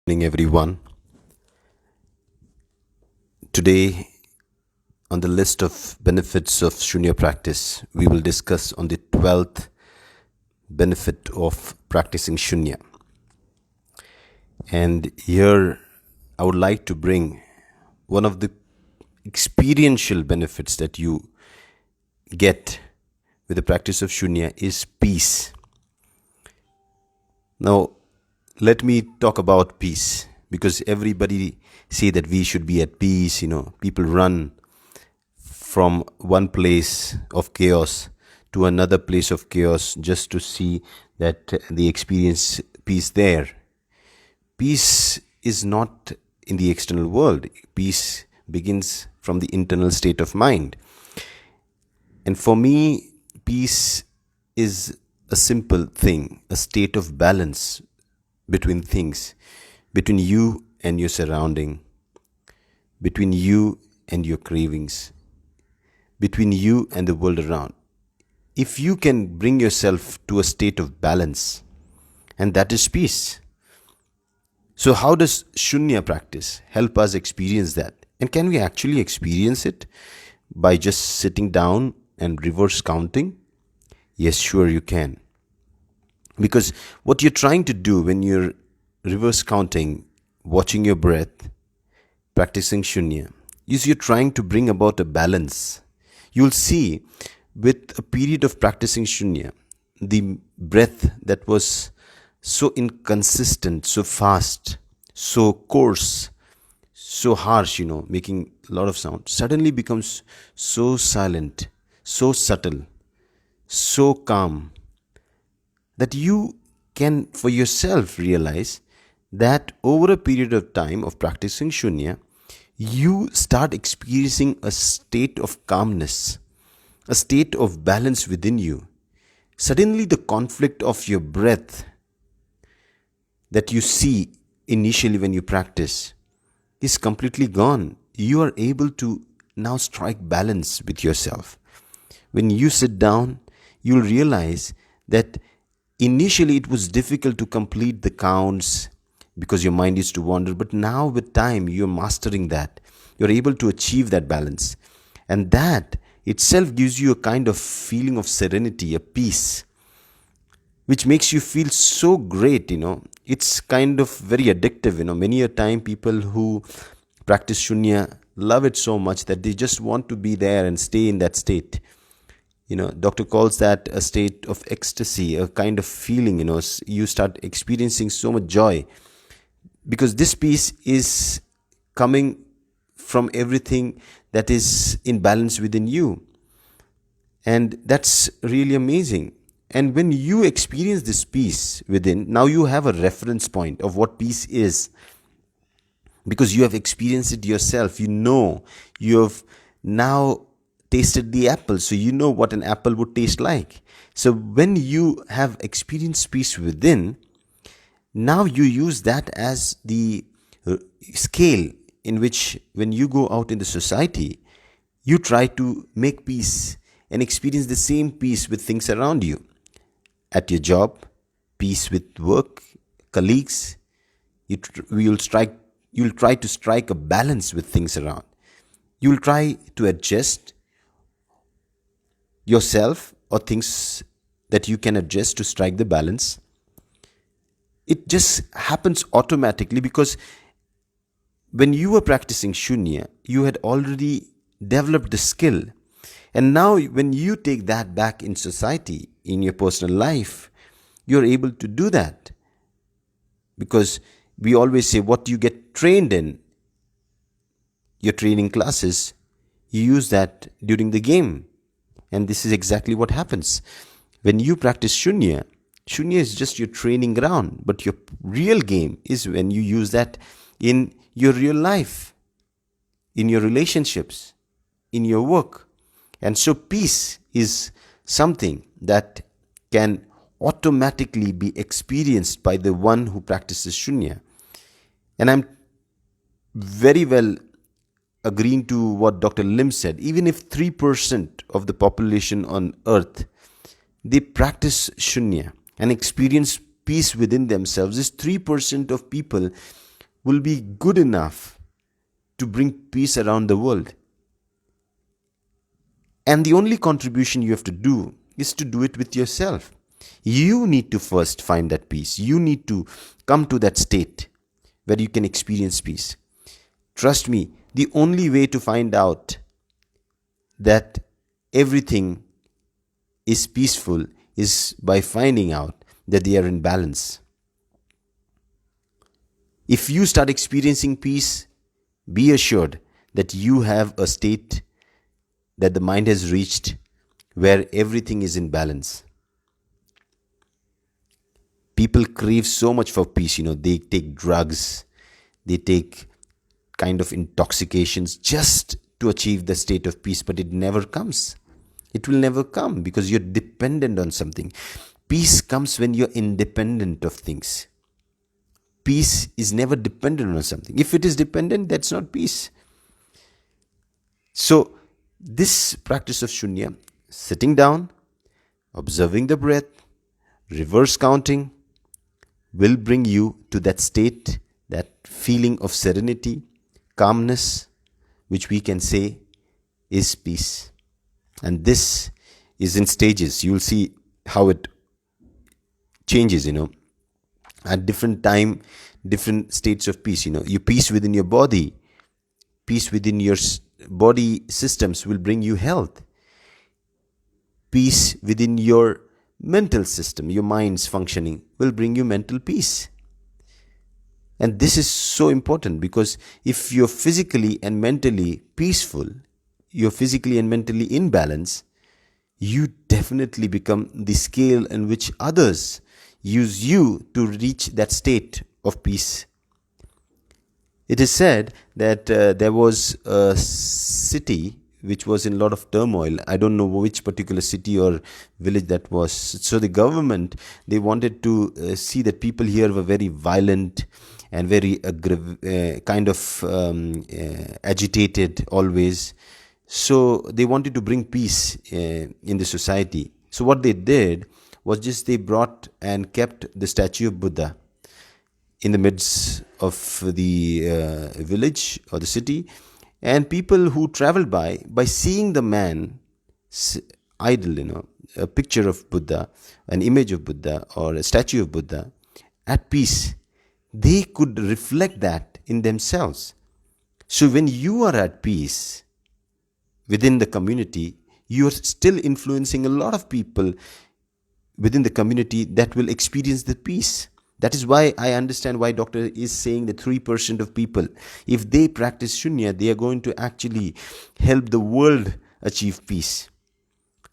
Morning, everyone. Today, on the list of benefits of Shunya practice, we will discuss on the 12th benefit of practicing Shunya. And here, I would like to bring one of the experiential benefits that you get with the practice of Shunya is peace. Now, let me talk about peace because everybody say that we should be at peace. People run from one place of chaos to another place of chaos just to see that they experience peace there. Peace is not in the external world. Peace begins from the internal state of mind. And for me, peace is a simple thing, a state of balance between things, between you and your surrounding, between you and your cravings, between you and the world around. If you can bring yourself to a state of balance, and that is peace. So, how does Shunya practice help us experience that? And can we actually experience it by just sitting down and reverse counting? Yes, sure, you can. Because what you're trying to do when you're reverse counting, watching your breath, practicing Shunya, is you're trying to bring about a balance. You'll see with a period of practicing Shunya, the breath that was so inconsistent, so fast, so coarse, so harsh, making a lot of sound, suddenly becomes so silent, so subtle, so calm, that you can for yourself realize that over a period of time of practicing Shunya, you start experiencing a state of calmness, a state of balance within you. Suddenly, the conflict of your breath that you see initially when you practice is completely gone. You are able to now strike balance with yourself. When you sit down, you'll realize that initially it was difficult to complete the counts because your mind used to wander, but now with time you're mastering that. You're able to achieve that balance. And that itself gives you a kind of feeling of serenity, a peace, which makes you feel so great. It's kind of very addictive. Many a time people who practice Shunya love it so much that they just want to be there and stay in that state. Doctor calls that a state of ecstasy, a kind of feeling. You start experiencing so much joy because this peace is coming from everything that is in balance within you. And that's really amazing. And when you experience this peace within, now you have a reference point of what peace is because you have experienced it yourself. You have now tasted the apple, so you know what an apple would taste like. So when you have experienced peace within, now you use that as the scale in which when you go out in the society, you try to make peace and experience the same peace with things around you. At your job, peace with work, colleagues, you'll try to strike a balance with things around. You'll try to adjust yourself or things that you can adjust to strike the balance. It just happens automatically because when you were practicing Shunya, you had already developed the skill. And now when you take that back in society, in your personal life, you're able to do that. Because we always say what you get trained in, your training classes, you use that during the game. And this is exactly what happens. When you practice Shunya, Shunya is just your training ground. But your real game is when you use that in your real life, in your relationships, in your work. And so peace is something that can automatically be experienced by the one who practices Shunya. And I'm very well agreeing to what Dr. Lim said. Even if 3% of the population on earth, they practice Shunya and experience peace within themselves, is 3% of people will be good enough to bring peace around the world. And the only contribution you have to do is to do it with yourself. You need to first find that peace. You need to come to that state where you can experience peace. Trust me, the only way to find out that everything is peaceful is by finding out that they are in balance. If you start experiencing peace, be assured that you have a state that the mind has reached where everything is in balance. People crave so much for peace, they take drugs, they take kind of intoxications just to achieve the state of peace, but it never comes. It will never come because you're dependent on something. Peace comes when you're independent of things. Peace is never dependent on something. If it is dependent, that's not peace. So, this practice of Shunya, sitting down, observing the breath, reverse counting, will bring you to that state, that feeling of serenity, calmness, which we can say is peace. And this is in stages. You'll see how it changes, at different time, different states of peace. Your peace within your body, peace within your body systems will bring you health. Peace within your mental system, your mind's functioning, will bring you mental peace. And this is so important because if you're physically and mentally peaceful, you're physically and mentally in balance, you definitely become the scale in which others use you to reach that state of peace. It is said that there was a city which was in a lot of turmoil. I don't know which particular city or village that was. So the government, they wanted to see that people here were very violent and very agitated always. So they wanted to bring peace in the society. So what they did was just they brought and kept the statue of Buddha in the midst of the village or the city, and people who traveled by seeing the man idol, a picture of Buddha, an image of Buddha or a statue of Buddha at peace, they could reflect that in themselves. So when you are at peace within the community, you are still influencing a lot of people within the community that will experience the peace. That is why I understand why doctor is saying that 3% of people, if they practice Shunya, they are going to actually help the world achieve peace.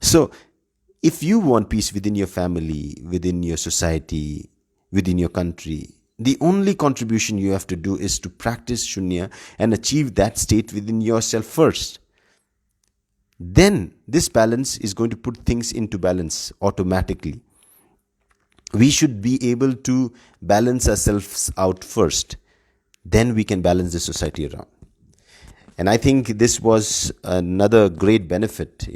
So, if you want peace within your family, within your society, within your country, the only contribution you have to do is to practice Shunya and achieve that state within yourself first. Then, this balance is going to put things into balance automatically. We should be able to balance ourselves out first. Then we can balance the society around. And I think this was another great benefit,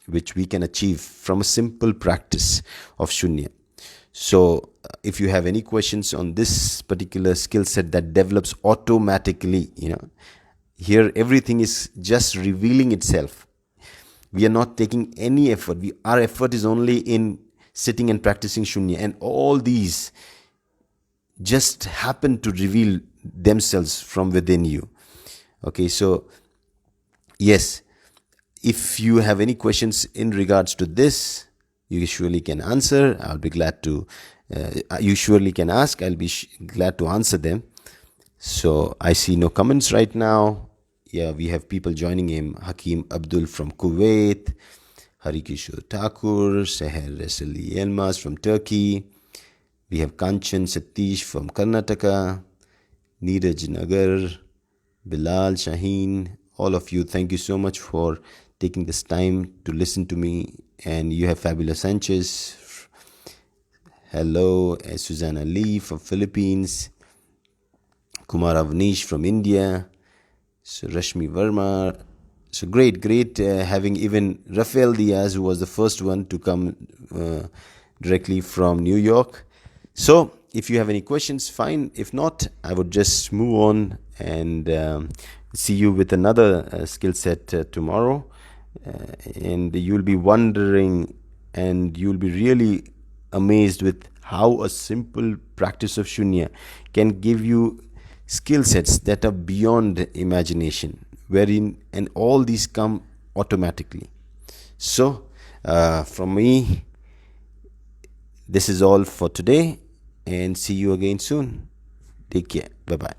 which we can achieve from a simple practice of Shunya. So if you have any questions on this particular skill set that develops automatically, here everything is just revealing itself. We are not taking any effort. Our effort is only in sitting and practicing Shunya, and all these just happen to reveal themselves from within you. Okay, so yes, if you have any questions in regards to this, you surely can answer. I'll be glad to, you surely can ask. I'll be glad to answer them. So I see no comments right now. Yeah, we have people joining him. Hakim Abdul from Kuwait, Harikishore Thakur, Seher Resali Elmas from Turkey. We have Kanchan Satish from Karnataka, Neeraj Nagar, Bilal Shaheen. All of you, thank you so much for taking this time to listen to me. And you have Fabulous Sanchez. Hello, Susanna Lee from Philippines. Kumar Avnish from India. So Rashmi Verma. So great having even Rafael Diaz, who was the first one to come directly from New York. So if you have any questions, fine. If not, I would just move on and see you with another skill set tomorrow. And you'll be wondering, and you'll be really amazed with how a simple practice of Shunya can give you skill sets that are beyond imagination, wherein and all these come automatically. So, from me, this is all for today, and see you again soon. Take care. Bye bye.